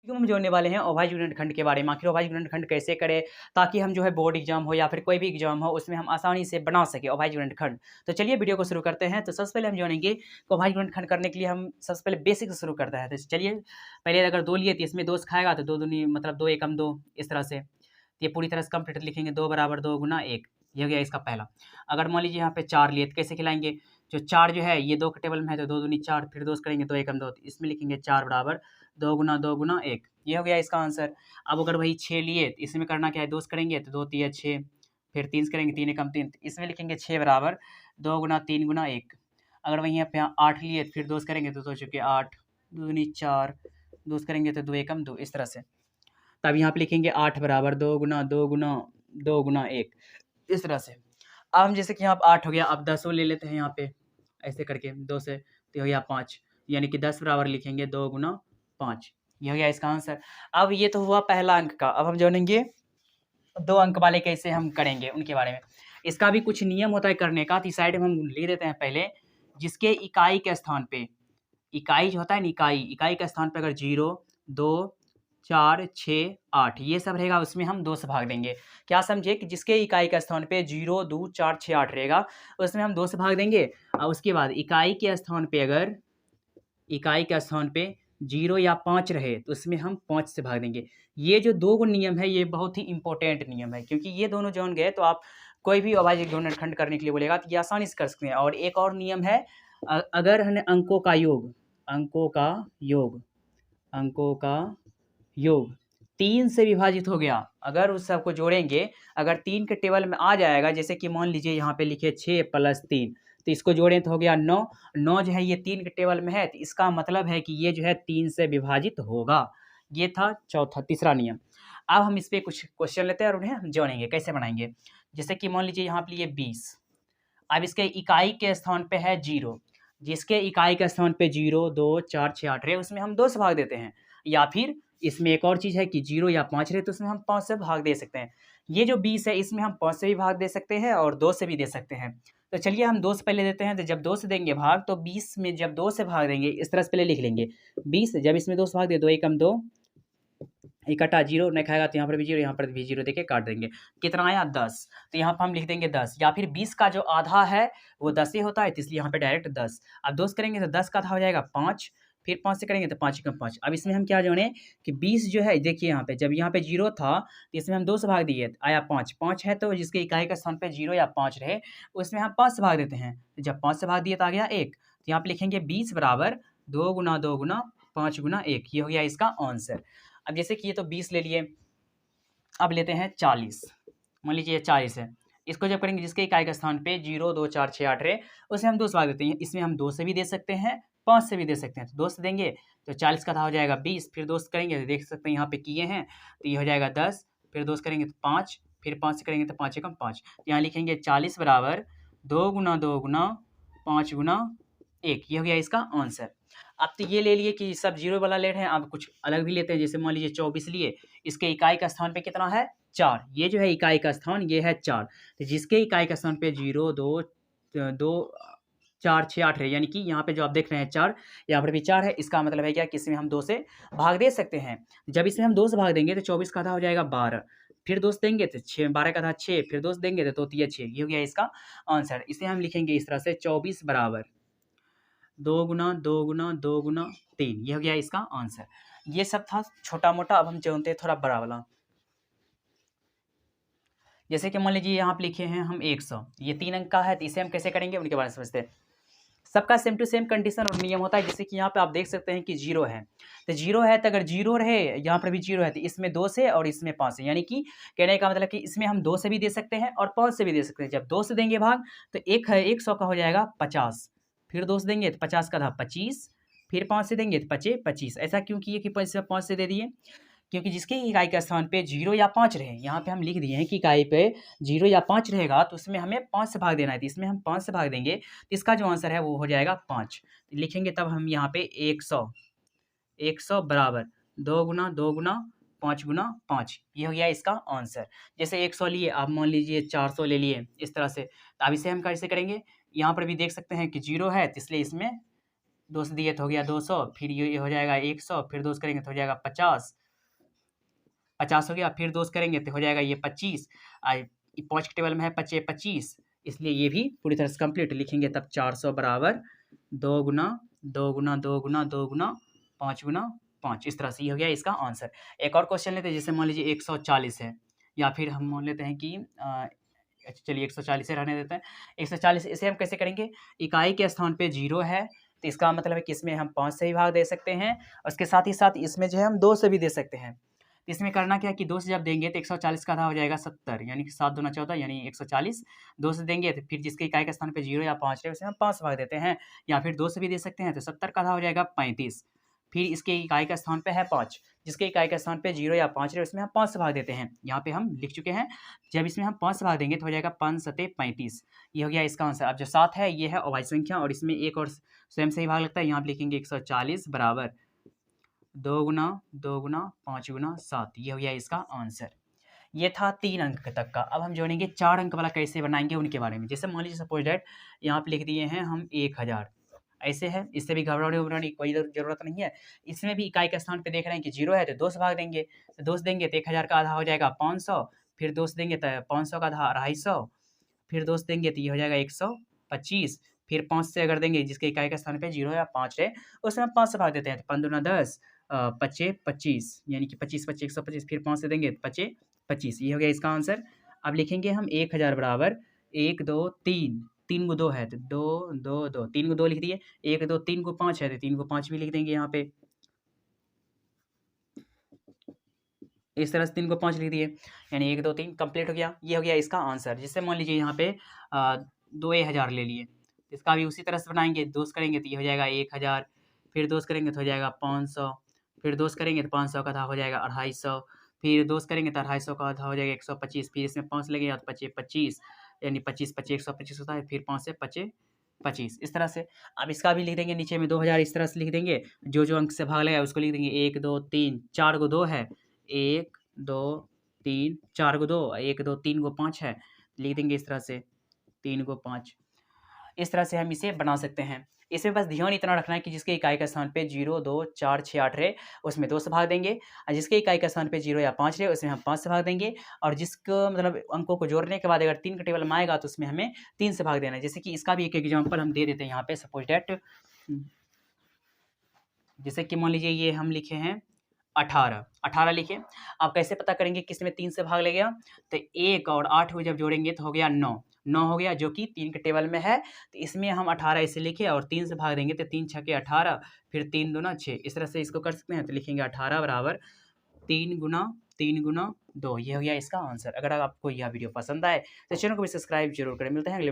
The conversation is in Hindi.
क्यों हम जोड़ने वाले हैं अभाज्य गुणनखंड के बारे में। आखिर अभाज्य गुणनखंड कैसे करें ताकि हम जो है बोर्ड एग्जाम हो या फिर कोई भी एग्जाम हो उसमें हम आसानी से बना सके अभाज्य गुणनखंड। तो चलिए वीडियो को शुरू करते हैं। तो सबसे पहले हम जानेंगे कि अभाज्य गुणनखंड करने के लिए हम सबसे पहले बेसिक से शुरू करते हैं। तो चलिए पहले अगर 2 लिए तो इसमें 2 से खाएगा तो 2 दूनी मतलब 2 एकम 2 इस तरह से। ये पूरी तरह से कंप्लीट लिखेंगे 2 बराबर 2 गुना 1। ये हो गया इसका पहला। अगर मान लीजिए यहाँ पे 4 लिए तो कैसे खिलाएंगे? जो 4 जो है ये 2 के टेबल में है तो 2 दूनी 4, फिर 2 से करेंगे 2 एकम 2, तो इसमें लिखेंगे 4 बराबर 2 गुना 1। ये हो गया इसका आंसर। अब अगर वही 6 लिए तो इसमें करना क्या है, 2 से करेंगे तो 2 तिया 6, फिर 3 से करेंगे 3 एकम 3, इसमें लिखेंगे 6 बराबर 2 गुना 3 गुना 1। अगर वहीं यहाँ पे 8 लिए तो फिर 2 से करेंगे तो 2 चुके 8, 2 दूनी 4, 2 से करेंगे तो 2 एकम 2 इस तरह से। तब यहाँ पे लिखेंगे 8 बराबर 2 गुना 1 इस तरह से। अब हम जैसे कि यहाँ पे 8 हो गया, अब 10 ले लेते हैं यहाँ पे ऐसे करके 2 से, तो हो गया 5, यानी कि 10 बराबर लिखेंगे 2 गुना 5। ये हो गया इसका आंसर। अब ये तो हुआ पहला अंक का। अब हम जानेंगे 2 अंक वाले कैसे हम करेंगे उनके बारे में। इसका भी कुछ नियम होता है करने का, तो इस साइड में हम लिख देते हैं पहले। जिसके इकाई के स्थान पे, इकाई जो होता है ना इकाई के स्थान पे अगर 0, 2, 4, 6, 8 ये सब रहेगा उसमें हम 2 से भाग देंगे। क्या समझे कि जिसके इकाई का स्थान पे 0, 2, 4, 6, 8 रहेगा उसमें हम 2 से भाग देंगे। और उसके बाद इकाई के स्थान पे अगर 0 या 5 रहे तो उसमें हम 5 से भाग देंगे। ये जो 2 गो नियम है ये बहुत ही इंपॉर्टेंट नियम है, क्योंकि ये दोनों जान गए तो आप कोई भी अभाज्य गुणनखंड करने के लिए बोलेगा तो ये आसानी से कर सकते हैं। और एक और नियम है, अगर हमने अंकों का योग 3 से विभाजित हो गया, अगर उस सबको जोड़ेंगे, अगर 3 के टेबल में आ जाएगा, जैसे कि मान लीजिए यहाँ पे लिखे 6 + 3, तो इसको जोड़ें तो हो गया 9। 9 जो है ये 3 के टेबल में है, तो इसका मतलब है कि ये जो है 3 से विभाजित होगा। ये था तीसरा नियम। अब हम इस पे कुछ क्वेश्चन लेते हैं और उन्हें हम जोड़ेंगे। कैसे बनाएंगे? जैसे कि मान लीजिए यहाँ पे लिए 20। अब इसके इकाई के स्थान पे है 0। जिसके इकाई के स्थान पे 0, 2, 4, 6, 8 रहे उसमें हम 2 से भाग देते हैं। या फिर इसमें एक और चीज़ है कि 0 या 5 रहे तो उसमें हम 5 से भाग दे सकते हैं। ये जो 20 है इसमें हम 5 से भी भाग दे सकते हैं और 2 से भी दे सकते हैं। तो चलिए हम 2 से पहले देते हैं। तो जब 2 से देंगे भाग तो 20 में जब 2 से भाग देंगे इस तरह से पहले लिख लेंगे। 20 जब इसमें 2 से भाग दे 2 एकम 2, इकट्ठा 0 नहीं खाएगा तो यहाँ पर भी 0, यहाँ पर भी 0 देके काट देंगे। कितना आया 10, तो यहाँ पर हम लिख देंगे 10। या फिर 20 का जो आधा है वो 10 ही होता है, तो इसलिए यहाँ पे डायरेक्ट 10। अब 2 से करेंगे तो 10 का आधा हो जाएगा 5, फिर 5 से करेंगे तो 5 एकम 5। अब इसमें हम क्या जोड़ें कि 20 जो है देखिए यहाँ पे, जब यहाँ पे 0 था तो इसमें हम 2 से भाग दिए, आया 5। 5 है तो जिसके इकाई का स्थान पे 0 या 5 रहे उसमें हम 5 से भाग देते हैं। तो जब 5 से भाग दिए तो आ गया 1। तो यहाँ पे लिखेंगे 20 बराबर 2 गुना 5 गुना 1। ये हो गया इसका आंसर। अब जैसे कि ये तो 20 ले लिए, अब लेते हैं 40। मान लीजिए 40 है, इसको जब करेंगे जिसके इकाई का स्थान पे 0, 2, 4, 6, 8 रहे उसे हम 2 से भाग देते हैं। इसमें हम 2 से भी दे सकते हैं, 5 से भी दे सकते हैं। तो 2 से देंगे तो 40 का आधा हो जाएगा 20, फिर 2 से करेंगे तो देख सकते हैं यहाँ पे किए हैं तो ये हो जाएगा 10, फिर 2 से करेंगे तो 5, फिर 5 से करेंगे तो 5 एकम 5। तो यहाँ लिखेंगे 40 बराबर 2 गुना 5 गुना 1। ये हो गया इसका आंसर। अब तो ये ले लिए कि सब 0 वाला ले रहे हैं, अब कुछ अलग भी लेते हैं। जैसे मान लीजिए 24 लिए, इसके इकाई का स्थान पे कितना है 4। ये जो है इकाई का स्थान ये है 4। तो जिसके इकाई का स्थान पे 0, 2, 4, 6, 8 है, यानी कि यहाँ पे जो आप देख रहे हैं 4, यहाँ पर भी 4 है। इसका मतलब है क्या कि इसमें हम 2 से भाग दे सकते हैं। जब इसमें हम 2 से भाग देंगे तो 24 का आधा हो जाएगा 12, फिर 2 से देंगे तो 6, 12 का आधा 6, फिर 2 से देंगे तो 3 6। ये हो गया इसका आंसर। इसे हम लिखेंगे इस तरह से 24 बराबर 2 गुना 3। ये हो गया इसका आंसर। ये सब था छोटा मोटा। अब हम जानते हैं थोड़ा बड़ा वाला। जैसे कि मान लीजिए यहाँ पे लिखे हैं हम 100, ये 3 अंक का है, तो इसे हम कैसे करेंगे उनके बारे में समझते हैं। सबका सेम टू सेम कंडीशन और नियम होता है। जैसे कि यहाँ पे आप देख सकते हैं कि 0 है, तो 0 है तो अगर 0 रहे यहाँ पर भी 0 है तो इसमें 2 से और इसमें 5 से, यानी कि कहने का मतलब कि इसमें हम 2 से भी दे सकते हैं और 5 से भी दे सकते हैं। जब 2 से देंगे भाग तो एक है 100 का हो जाएगा 50, फिर 2 से देंगे तो 50 का था 25, फिर 5 से देंगे तो 25 25। ऐसा क्यों किए कि 5 से दे दिए? क्योंकि जिसके इकाई के स्थान पे 0 या 5 रहे, यहाँ पे हम लिख दिए हैं कि इकाई पे 0 या 5 रहेगा तो उसमें हमें 5 से भाग देना है। तो इसमें हम 5 से भाग देंगे तो इसका जो आंसर है वो हो जाएगा 5। तो लिखेंगे तब हम यहाँ पे 100 बराबर 2 गुना 5 गुना 5। ये हो गया इसका आंसर। जैसे 100 लिए, आप मान लीजिए 400 ले लिए इस तरह से। तो अब इसे हम कैसे करेंगे? यहाँ पर भी देख सकते हैं कि 0 है तो इसलिए इसमें 2 से दिए तो हो गया 200, फिर ये हो जाएगा 100, फिर 2 से करेंगे तो हो जाएगा 50, 50 हो गया, फिर 2 से करेंगे तो हो जाएगा ये 25, 5 के टेबल में है 25 25, इसलिए ये भी पूरी तरह से कंप्लीट लिखेंगे। तब 400 बराबर 2 गुना 2 गुना 2 गुना 2 गुना 5 गुना 5, इस तरह से ये हो गया इसका आंसर। एक और क्वेश्चन लेते हैं, जैसे मान लीजिए 140 है, या फिर हम मान लेते हैं कि अच्छा चलिए 140 से रहने देते हैं। 140 इसे हम कैसे करेंगे, इकाई के स्थान पे 0 है, तो इसका मतलब है कि इसमें हम 5 से भी भाग दे सकते हैं, और उसके साथ ही साथ इसमें जो है हम 2 से भी दे सकते हैं। तो इसमें करना क्या है कि 2 से जब देंगे तो 140 का आधा हो जाएगा 70, यानी कि 7 दूना 14, यानी 140। 2 से देंगे तो फिर जिसके इकाई के स्थान पे 0 या 5 है उसे हम 5 से भाग देते हैं, या फिर 2 से भी दे सकते हैं, तो 70 का आधा हो जाएगा 35। फिर इसके इकाई का स्थान पे है 5, जिसके इकाई के स्थान पे 0 या 5 है उसमें हम 5 से भाग देते हैं, यहाँ पे हम लिख चुके हैं। जब इसमें हम 5 से भाग देंगे तो हो जाएगा 5 सते 35, ये हो गया इसका आंसर। अब जो 7 है ये है अभाज्य संख्या, और इसमें एक और स्वयं से ही भाग लगता है, यहाँ पे लिखेंगे 140 बराबर 2 गुना 2 गुना 5 गुना 7, ये हो गया इसका आंसर। ये था 3 अंक तक का। अब हम जोड़ेंगे 4 अंक वाला, कैसे बनाएंगे उनके बारे में। जैसे मान लीजिए सपोज डैट यहाँ पे लिख दिए हैं हम 1000, ऐसे है, इससे भी घबराने की कोई ज़रूरत नहीं है। इसमें भी इकाई के स्थान पे देख रहे हैं कि 0 है, तो 2 से भाग देंगे, तो 2 से देंगे तो 1000 का आधा हो जाएगा 500, फिर 2 से देंगे तो 500 का आधा 250, फिर 2 से देंगे तो ये हो जाएगा 125, फिर 5 से अगर देंगे जिसके इकाई के स्थान पे 0 या 5 है उसमें हम 5 से भाग देते हैं, तो 5 दूना 10, 25 25, यानी कि 25 25 125, फिर 5 से देंगे तो 25 25, ये हो गया इसका आंसर। अब लिखेंगे हम 1000 बराबर 1 2 3, 3 को 2 है तो 2 2 2, 3 को 2 लिख दिए, 1 2 3 को 5 है तो 3 को 5 भी लिख देंगे यहाँ पे, इस तरह से 3 को 5 लिख दिए, यानी 1 2 3 कंप्लीट हो गया, ये हो गया इसका आंसर। जिससे मान लीजिए यहाँ पे 2000 ले लिए, इसका भी उसी तरह से बनाएंगे, 2 से करेंगे तो ये हो जाएगा 1000, फिर 2 से करेंगे तो हो जाएगा 500, फिर 2 से करेंगे तो 500 का आधा हो जाएगा 250, फिर 2 से करेंगे तो 250 का आधा हो जाएगा 125, फिर इसमें 5 लगेगा तो 25 25, यानी 25 25 125 होता है, फिर 5 से 25 25, इस तरह से। अब इसका भी लिख देंगे नीचे में 2000, इस तरह से लिख देंगे, जो जो अंक से भाग लगेगा उसको लिख देंगे, 1 2 3 4 को 2 है, 1 2 3 4 को 2, 1 2 3 को 5 है, लिख देंगे इस तरह से 3 को 5, इस तरह से हम इसे बना सकते हैं। इसमें बस ध्यान इतना रखना है कि जिसके इकाई का स्थान पे 0 2 4 6 8 रहे उसमें 2 से भाग देंगे, और जिसके इकाई का स्थान पे 0 या 5 रहे उसमें हम 5 से भाग देंगे, और जिसको मतलब अंकों को जोड़ने के बाद अगर 3 के टेबल में आएगा तो उसमें हमें 3 से भाग देना है। जैसे कि इसका भी एक एग्जाम्पल हम दे देते हैं यहाँ पे, सपोज डैट जैसे कि मान लीजिए ये हम लिखे हैं 18 18 लिखे। आप कैसे पता करेंगे किस में 3 से भाग लगेगा, तो 1 और 8 को जब जोड़ेंगे तो हो गया 9 9 हो गया, जो कि 3 के टेबल में है, तो इसमें हम 18 इसे लिखे और 3 से भाग देंगे तो 3 6 के 18, फिर 3 दूना 6, इस तरह से इसको कर सकते हैं। तो लिखेंगे 18 बराबर 3 गुना 3 गुना 2, ये हो गया इसका आंसर। अगर आपको यह वीडियो पसंद आए तो चैनल को भी सब्सक्राइब जरूर करें। मिलते हैं अगले वीडियो।